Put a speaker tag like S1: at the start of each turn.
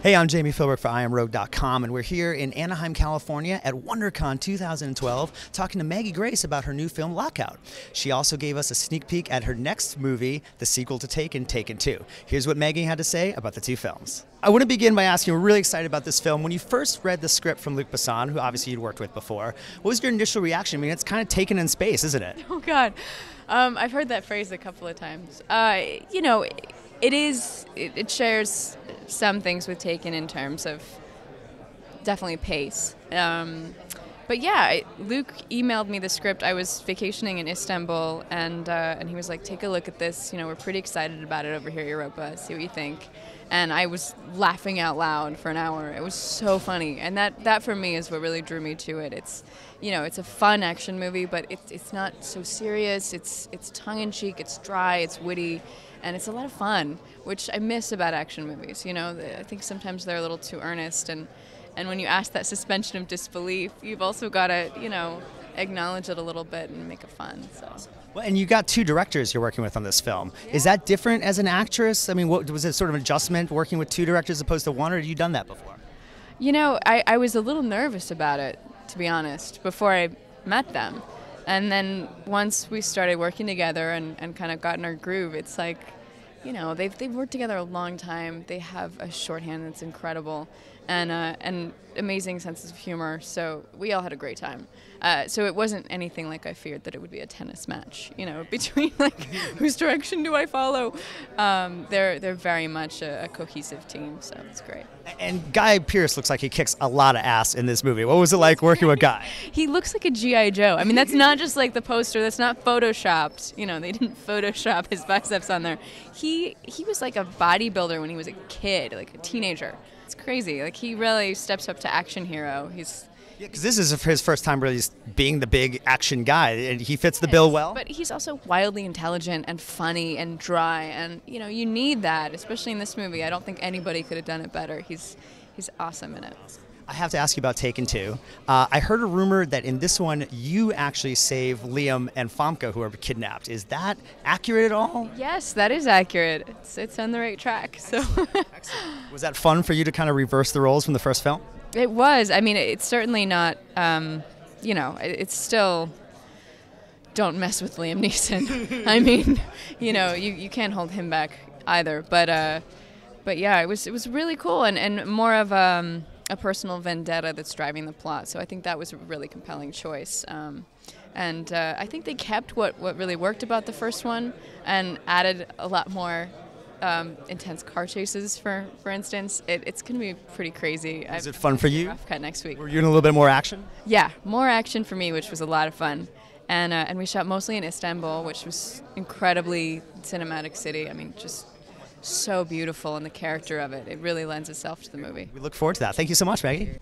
S1: Hey, I'm Jami Philbrick for iamROGUE.com, and we're here in Anaheim, California at WonderCon 2012 talking to Maggie Grace about her new film, Lockout. She also gave us a sneak peek at her next movie, the sequel to Taken, Taken 2. Here's what Maggie had to say about the two films. I want to begin by asking, we're really excited about this film. When you first read the script from Luc Besson, who obviously you'd worked with before, what was your initial reaction? I mean, it's kind of Taken in space, isn't it?
S2: Oh, God. I've heard that phrase a couple of times. You know, it shares some things with Taken in terms of definitely pace. But yeah, Luke emailed me the script. I was vacationing in Istanbul, and he was like, "Take a look at this. You know, we're pretty excited about it over here at Europa. See what you think." And I was laughing out loud for an hour. It was so funny, and that for me is what really drew me to it. It's, you know, it's a fun action movie, but it's not so serious. It's tongue in cheek. It's dry. It's witty. And it's a lot of fun, which I miss about action movies. You know, I think sometimes they're a little too earnest, and when you ask that suspension of disbelief, you've also got to, you know, acknowledge it a little bit and make it fun. So.
S1: Well, and you got two directors you're working with on this film.
S2: Yeah.
S1: Is that different as an actress? I mean, what, was it sort of an adjustment working with two directors as opposed to one, or have you done that before?
S2: You know, I was a little nervous about it, to be honest, before I met them. And then once we started working together and kind of got in our groove, it's like, you know, they've worked together a long time. They have a shorthand that's incredible, and amazing senses of humor. So we all had a great time. So it wasn't anything like I feared that it would be a tennis match, you know, between like whose direction do I follow. They're very much a cohesive team, so it's great.
S1: And Guy Pearce looks like he kicks a lot of ass in this movie. What was it like working with Guy?
S2: He looks like a G.I. Joe. I mean, that's not just like the poster. That's not photoshopped. You know, they didn't Photoshop his biceps on there. He was like a bodybuilder when he was a kid, like a teenager. It's crazy. Like, he really steps up to action hero.
S1: Yeah, because this is his first time really being the big action guy, and he fits the bill well.
S2: But he's also wildly intelligent and funny and dry, and you know, you need that, especially in this movie. I don't think anybody could have done it better. He's awesome in it.
S1: I have to ask you about Taken 2. I heard a rumor that in this one you actually save Liam and Famke, who are kidnapped. Is that accurate at all?
S2: Yes, that is accurate. It's on the right track. So.
S1: Excellent. Was that fun for you to kind of reverse the roles from the first film?
S2: It was. I mean, it's certainly not, you know, it's still, don't mess with Liam Neeson. I mean, you know, you can't hold him back either. But yeah, it was really cool, and more of a personal vendetta that's driving the plot. So I think that was a really compelling choice. And I think they kept what really worked about the first one and added a lot more intense car chases, for instance. It's going to be pretty crazy.
S1: Is it fun for you?
S2: Rough cut next week.
S1: Were you in a little bit more action?
S2: Yeah, more action for me, which was a lot of fun. And we shot mostly in Istanbul, which was incredibly cinematic city. I mean, just so beautiful, and the character of it. It really lends itself to the movie.
S1: We look forward to that. Thank you so much, Maggie.